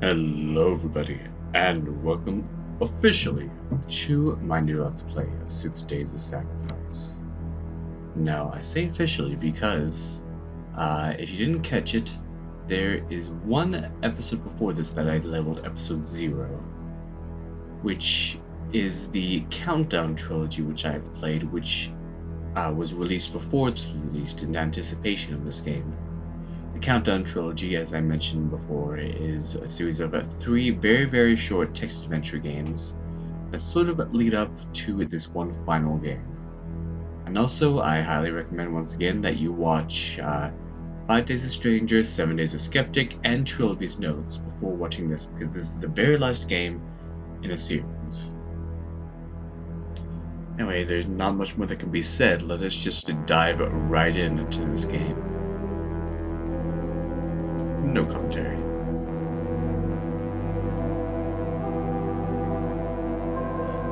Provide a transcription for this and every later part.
Hello everybody, and welcome officially to my new Let's Play of 6 Days of Sacrifice. Now, I say officially because, if you didn't catch it, there is one episode before this that I labeled episode 0, which is the Countdown trilogy which I have played, which was released before this was released in anticipation of this game. The Countdown trilogy, as I mentioned before, is a series of 3 very short text adventure games that sort of lead up to this one final game. And also, I highly recommend once again that you watch 5 Days a Stranger, 7 Days a Skeptic, and Triloby's Notes before watching this, because this is the very last game in a series. Anyway, there's not much more that can be said. Let us just dive right into this game. No commentary.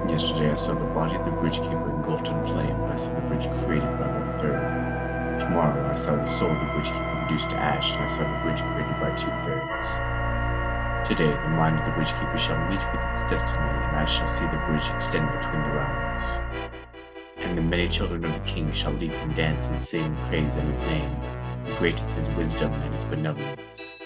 Yesterday I saw the body of the bridgekeeper engulfed in flame, and I saw the bridge created by 1/3. Tomorrow I saw the soul of the bridgekeeper reduced to ash, and I saw the bridge created by 2/3. Today the mind of the bridgekeeper shall meet with its destiny, and I shall see the bridge extend between the realms. And the many children of the king shall leap and dance and sing praise in his name, for great is his wisdom and his benevolence.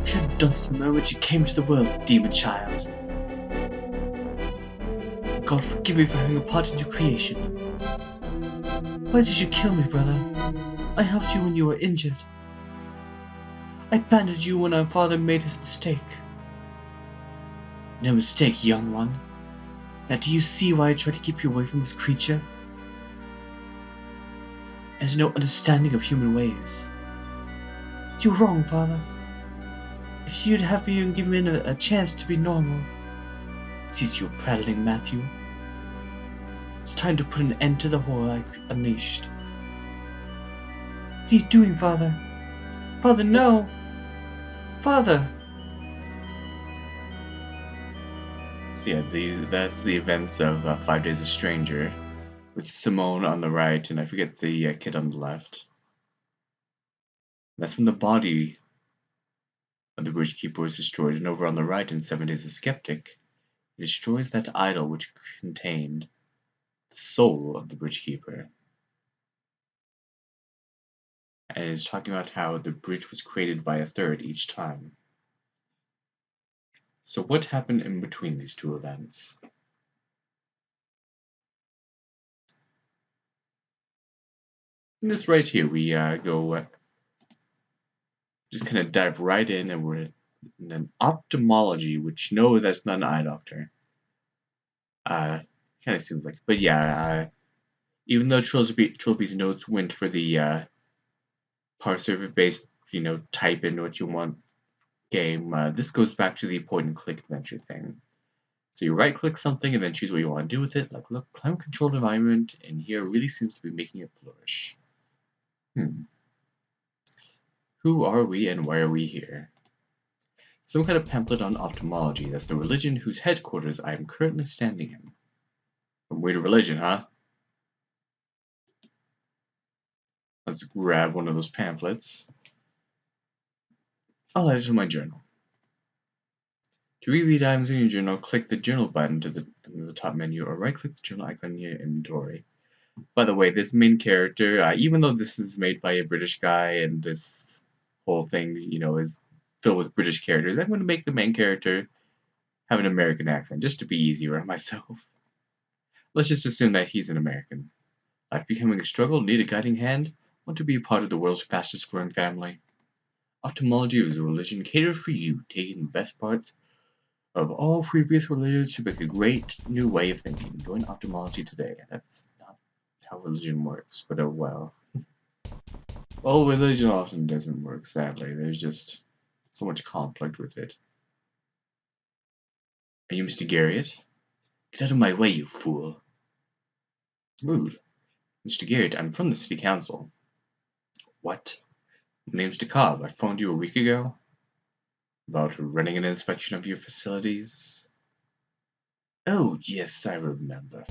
You had done the moment you came to the world, demon child. God forgive me for having a part in your creation. Why did you kill me, brother? I helped you when you were injured. I abandoned you when our father made his mistake. No mistake, young one. Now do you see why I tried to keep you away from this creature? It has no understanding of human ways. You're wrong, father. If you'd have even given him a chance to be normal. Cease your prattling, Matthew. It's time to put an end to the horror I unleashed. What are you doing, father? Father, no! Father! So yeah, that's the events of 5 Days a Stranger, with Simone on the right, and I forget the kid on the left. That's when the body of the bridgekeeper was destroyed, and over on the right in 7 Days a Skeptic, it destroys that idol which contained the soul of the bridgekeeper. And it's talking about how the bridge was created by 1/3 each time. So what happened in between these two events? In this right here, we go just kind of dive right in, and we're in an ophthalmology, which no, that's not an eye doctor. Kind of seems like, but yeah, even though Trilby's notes went for the parser based, type in what you want game, this goes back to the point and click adventure thing. So you right click something and then choose what you want to do with it. Like, look, climate controlled environment, and here really seems to be making it flourish. Who are we and why are we here? Some kind of pamphlet on ophthalmology. That's the religion whose headquarters I am currently standing in. Some weird religion, huh? Let's grab one of those pamphlets. I'll add it to my journal. To reread items in your journal, click the journal button to the top menu, or right-click the journal icon in your inventory. By the way, this main character, even though this is made by a British guy and this whole thing, is filled with British characters, I'm going to make the main character have an American accent, just to be easier on myself. Let's just assume that he's an American. Life becoming a struggle, need a guiding hand, want to be a part of the world's fastest growing family. Ophthalmology is a religion catered for you, taking the best parts of all previous religions to make a great new way of thinking. Join ophthalmology today. That's not how religion works, but oh well. Well, religion often doesn't work, sadly. There's just so much conflict with it. Are you Mr. Garriott? Get out of my way, you fool. Rude. Mr. Garriott, I'm from the city council. What? My name's DaCabe. I phoned you a week ago about running an inspection of your facilities. Oh, yes, I remember.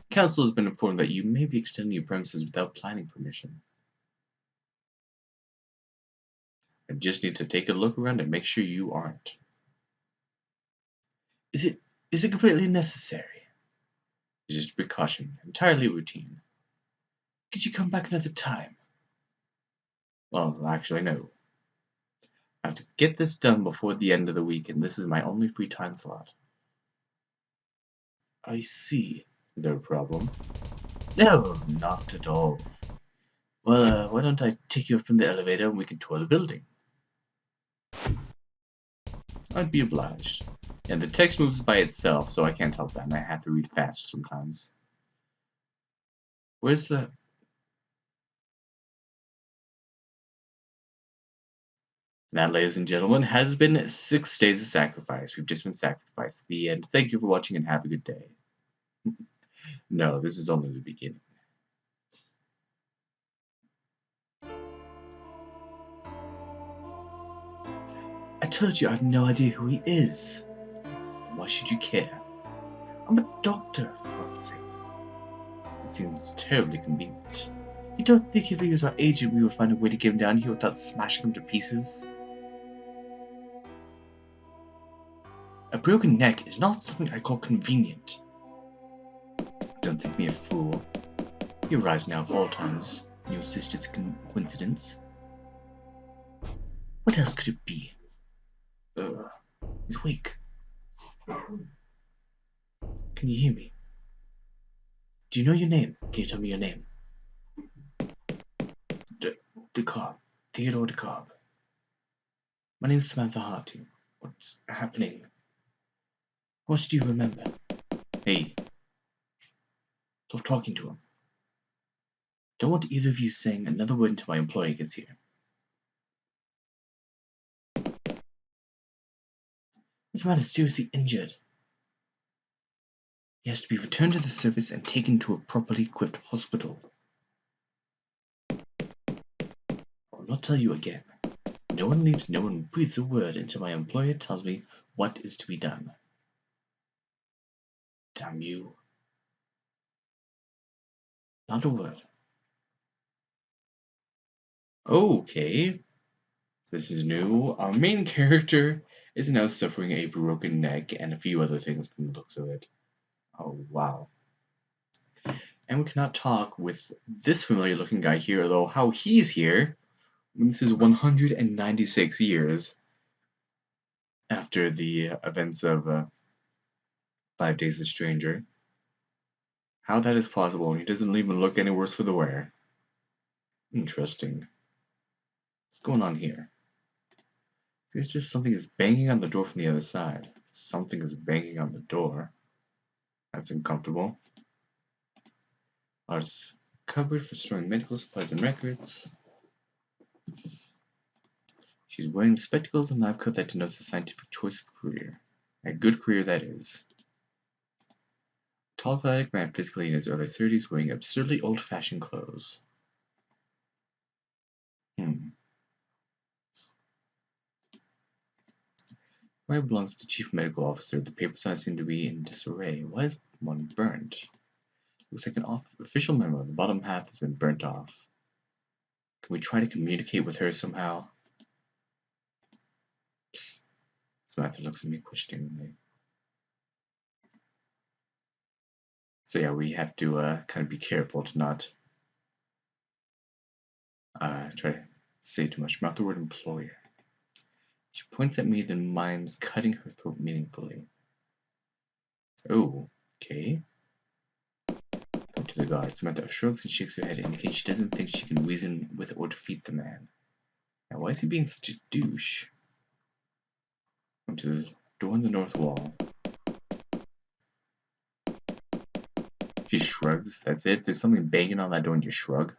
Council has been informed that you may be extending your premises without planning permission. I just need to take a look around and make sure you aren't. Is it completely necessary? It's just a precaution, entirely routine. Could you come back another time? Well, actually, no. I have to get this done before the end of the week, and this is my only free time slot. I see. No problem. No, not at all. Well, why don't I take you up in the elevator and we can tour the building? I'd be obliged. And the text moves by itself, so I can't help that, and I have to read fast sometimes. Where's the... That, ladies and gentlemen, has been 6 Days of Sacrifice. We've just been sacrificed. The end. Thank you for watching and have a good day. No, this is only the beginning. I told you I have no idea who he is. Why should you care? I'm a doctor, for God's sake. It seems terribly convenient. You don't think if he was our agent we would find a way to get him down here without smashing him to pieces? A broken neck is not something I call convenient. Don't think me a fool. He arrives now of all times, and you insist it's a coincidence? What else could it be? He's awake. Can you hear me? Do you know your name? Can you tell me your name? DaCabe. Theodore DaCabe. My name's Samantha Harty. What's happening? What do you remember? Hey. Stop talking to him. Don't want either of you saying another word until my employer gets here. This man is seriously injured. He has to be returned to the service and taken to a properly equipped hospital. I'll not tell you again. No one leaves, no one breathes a word until my employer tells me what is to be done. Damn you. Not a word. Okay. This is new. Our main character is now suffering a broken neck and a few other things from the looks of it. Oh, wow. And we cannot talk with this familiar looking guy here, though how he's here when this is 196 years after the events of 5 Days a Stranger. How that is possible when he doesn't even look any worse for the wear. Interesting. What's going on here? There's just something is banging on the door from the other side. Something is banging on the door. That's uncomfortable. Artist's cupboard for storing medical supplies and records. She's wearing spectacles and lab coat that denotes a scientific choice of career. A good career that is. Tall athletic man physically in his early 30s wearing absurdly old-fashioned clothes. Where belongs to the chief medical officer? The papers on it seem to be in disarray. Why is one burnt? Looks like an official memo. The bottom half has been burnt off. Can we try to communicate with her somehow? Psst. Samantha looks at me questioningly. So yeah, we have to kind of be careful to not try to say too much. Not the word employer. She points at me, then mimes cutting her throat meaningfully. Oh, okay. Go to the guard. Samantha shrugs and shakes her head, indicating she doesn't think she can reason with or defeat the man. Now, why is he being such a douche? Go to the door on the north wall. She shrugs. That's it. There's something banging on that door and you shrug.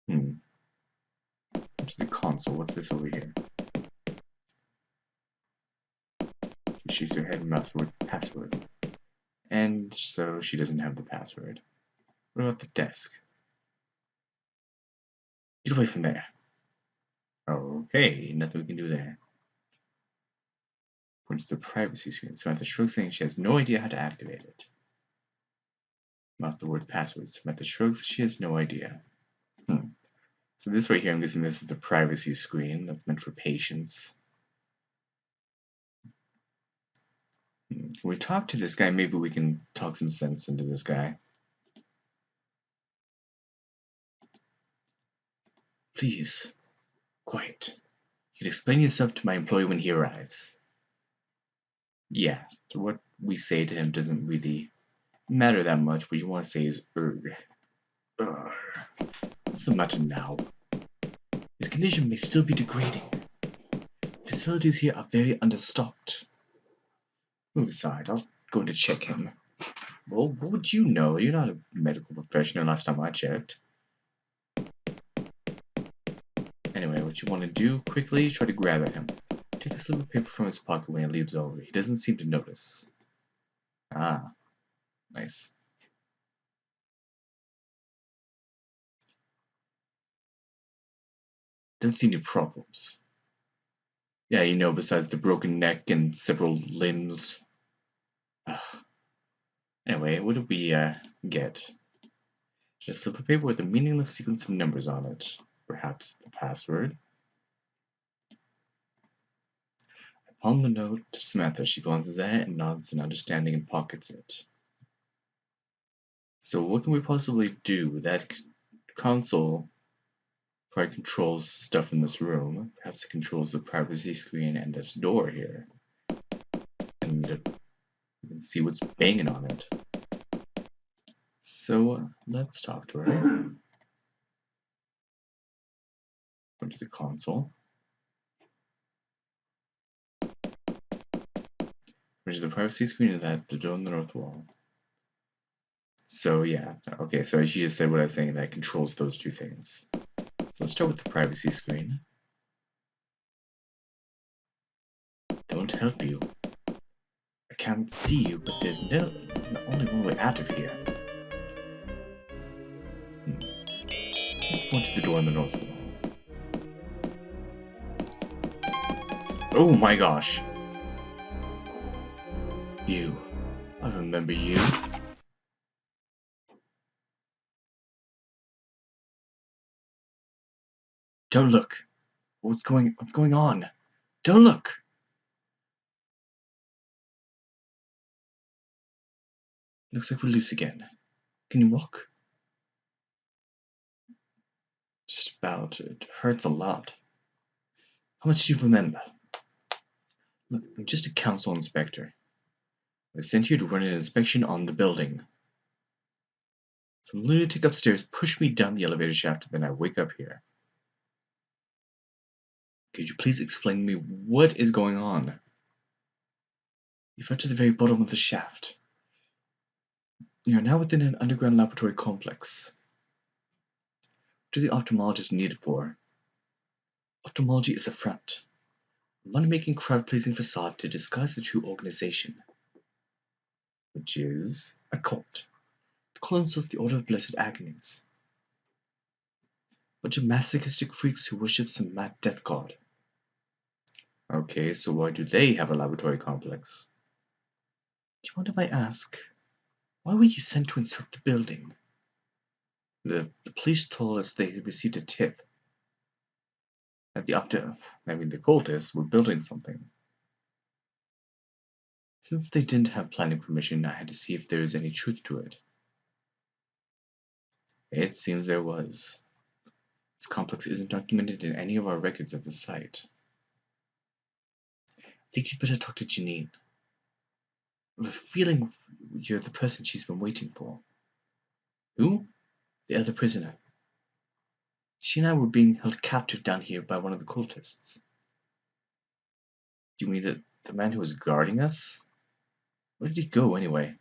Go to the console. What's this over here? She shakes her head and mouths the word password. And so she doesn't have the password. What about the desk? Get away from there. Okay, nothing we can do there. Going to the privacy screen. Samantha shrugs, saying she has no idea how to activate it. Mouth the word password. Samantha shrugs, she has no idea. So this right here, I'm guessing this is the privacy screen that's meant for patients. Can we talk to this guy? Maybe we can talk some sense into this guy. Please, quiet. You can explain yourself to my employee when he arrives. Yeah, so what we say to him doesn't really matter that much. What you want to say is, Ugh. What's the matter now? His condition may still be degrading. Facilities here are very understocked. Move aside, I'll go to check him. Well, what would you know? You're not a medical professional last time I checked. Anyway, what you want to do, quickly try to grab at him. Take the slip of paper from his pocket when he leaves over. He doesn't seem to notice. Ah, nice. Doesn't see any problems. Yeah, you know, besides the broken neck and several limbs. Anyway, what did we get? Just a slip of paper with a meaningless sequence of numbers on it. Perhaps the password. Upon the note to Samantha, she glances at it and nods in understanding and pockets it. So what can we possibly do? That console probably controls stuff in this room. Perhaps it controls the privacy screen and this door here. And you can see what's banging on it. So let's talk to her. Go to the console. Go to the privacy screen and that the door on the north wall. So yeah, okay, so she just said what I was saying, that controls those two things. So let's start with the privacy screen. Don't help you. I can't see you, but there's only one way out of here. Let's point to the door on the north wall. Oh my gosh! You. I remember you. Don't look. What's going on? Don't look. Looks like we're loose again. Can you walk? Just about. It hurts a lot. How much do you remember? Look, I'm just a council inspector. I was sent here to run an inspection on the building. Some lunatic upstairs pushed me down the elevator shaft, and then I wake up here. Could you please explain to me what is going on? You fell to the very bottom of the shaft. You are now within an underground laboratory complex. What do the ophthalmologists need it for? Ophthalmology is a front. A money-making, crowd-pleasing facade to disguise the true organization. Which is a cult. It calls themselves the Order of Blessed Agonies. A bunch of masochistic freaks who worship some mad death god. Okay, so why do they have a laboratory complex? Do you mind if I ask, why were you sent to inspect the building? The police told us they received a tip that the cultists were building something. Since they didn't have planning permission, I had to see if there was any truth to it. It seems there was. This complex isn't documented in any of our records of the site. I think you'd better talk to Janine. I have a feeling you're the person she's been waiting for. Who? The other prisoner. She and I were being held captive down here by one of the cultists. Do you mean the man who was guarding us? Where did he go, anyway?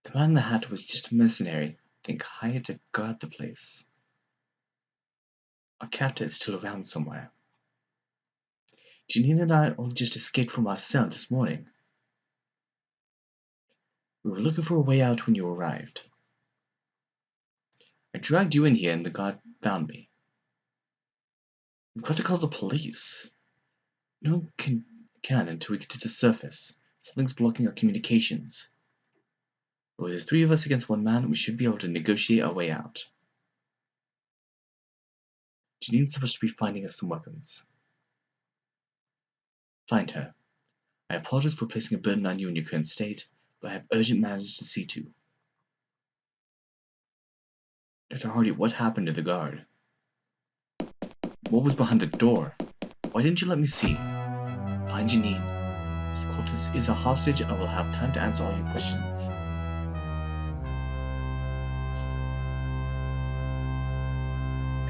The man in the hat was just a mercenary, I think hired to guard the place. Our captor is still around somewhere. Janine and I all just escaped from our cell this morning. We were looking for a way out when you arrived. I dragged you in here and the guard found me. We've got to call the police. No one can until we get to the surface. Something's blocking our communications. But with the three of us against one man, we should be able to negotiate our way out. Janine's supposed to be finding us some weapons. Find her. I apologize for placing a burden on you in your current state, but I have urgent matters to see to. Dr. Hardy, what happened to the guard? What was behind the door? Why didn't you let me see? Find Janine. This cultist is a hostage and I will have time to answer all your questions.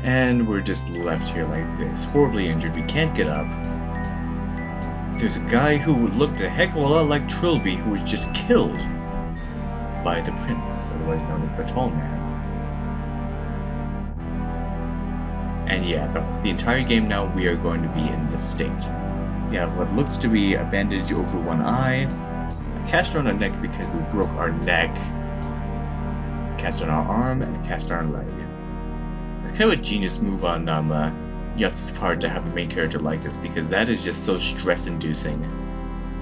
And we're just left here like this, horribly injured. We can't get up. There's a guy who looked a heck of a lot like Trilby who was just killed by the prince, otherwise known as the Tall Man. And yeah, the entire game now we are going to be in this state. We have what looks to be a bandage over one eye, a cast on our neck because we broke our neck, a cast on our arm, and a cast on our leg. It's kind of a genius move on Yutz's part to have the main character like this, because that is just so stress-inducing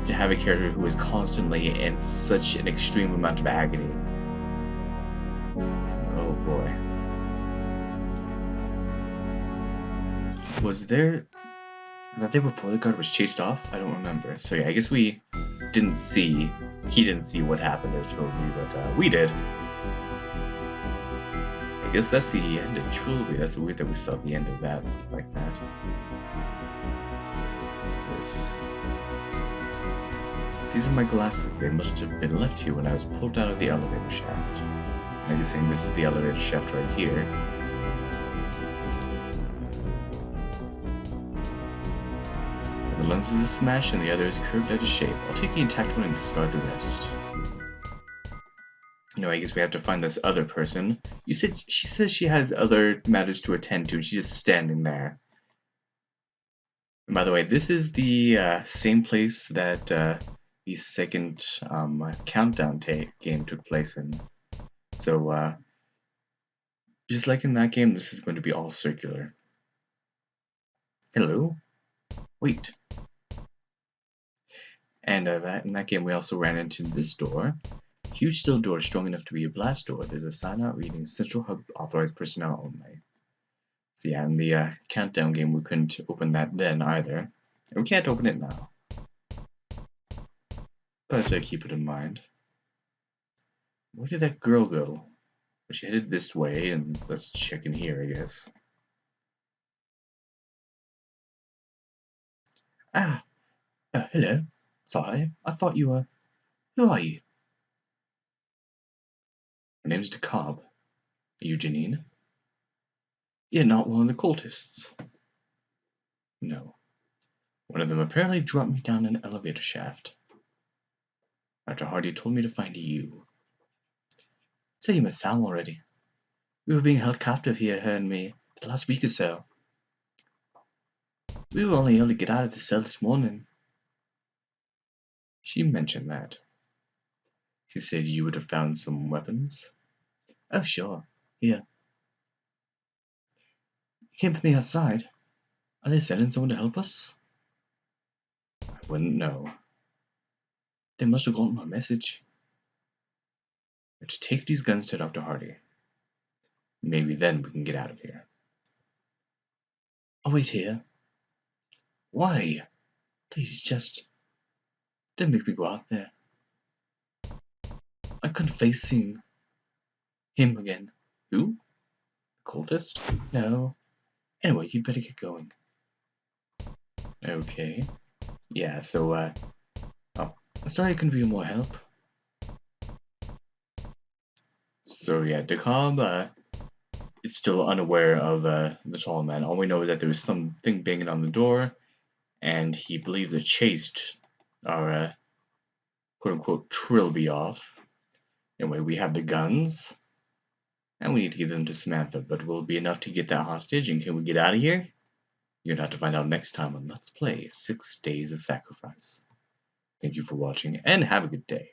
to have a character who is constantly in such an extreme amount of agony. Oh boy. Was there... that day before the guard was chased off? I don't remember. So yeah, I guess we didn't see... he didn't see what happened to Trilby, but we did. I guess that's the end of Trilby. That's weird that we saw the end of that. It's like that. What's this? These are my glasses. They must have been left here when I was pulled out of the elevator shaft. I'm guessing this is the elevator shaft right here. The lenses are smashed and the other is curved out of shape. I'll take the intact one and discard the rest. You know, I guess we have to find this other person. She says she has other matters to attend to, and she's just standing there. And by the way, this is the same place that the second countdown game took place in. So, just like in that game, this is going to be all circular. Hello? Wait. And in that game, we also ran into this door. Huge steel door strong enough to be a blast door. There's a sign out reading Central Hub authorized personnel only. So yeah, in the countdown game we couldn't open that then either. And we can't open it now. But keep it in mind. Where did that girl go? Well, she headed this way, and let's check in here, I guess. Ah! Hello. Sorry, I thought you were... Who are you? My name's DaCabe. Are you Janine? You're not one of the cultists. No. One of them apparently dropped me down an elevator shaft. Dr. Hardy told me to find you. So you met Sam already. We were being held captive here, her and me, for the last week or so. We were only able to get out of the cell this morning. She mentioned that. She said you would have found some weapons. Oh, sure. Here. You came from the outside. Are they sending someone to help us? I wouldn't know. They must have gotten my message. We have to take these guns to Dr. Hardy. Maybe then we can get out of here. I'll wait here. Why? Please, just... don't make me go out there. I couldn't face seeing him again. Who? The cultist? No. Anyway, you'd better get going. Okay. Yeah, so, oh, sorry I couldn't be of more help. So, yeah, DaCabe, is still unaware of, the tall man. All we know is that there was something banging on the door, and he believes it chased our, quote-unquote, Trilby off. Anyway, we have the guns, and we need to give them to Samantha, but will it be enough to get that hostage, and can we get out of here? You're gonna have to find out next time on Let's Play 6 Days of Sacrifice. Thank you for watching, and have a good day.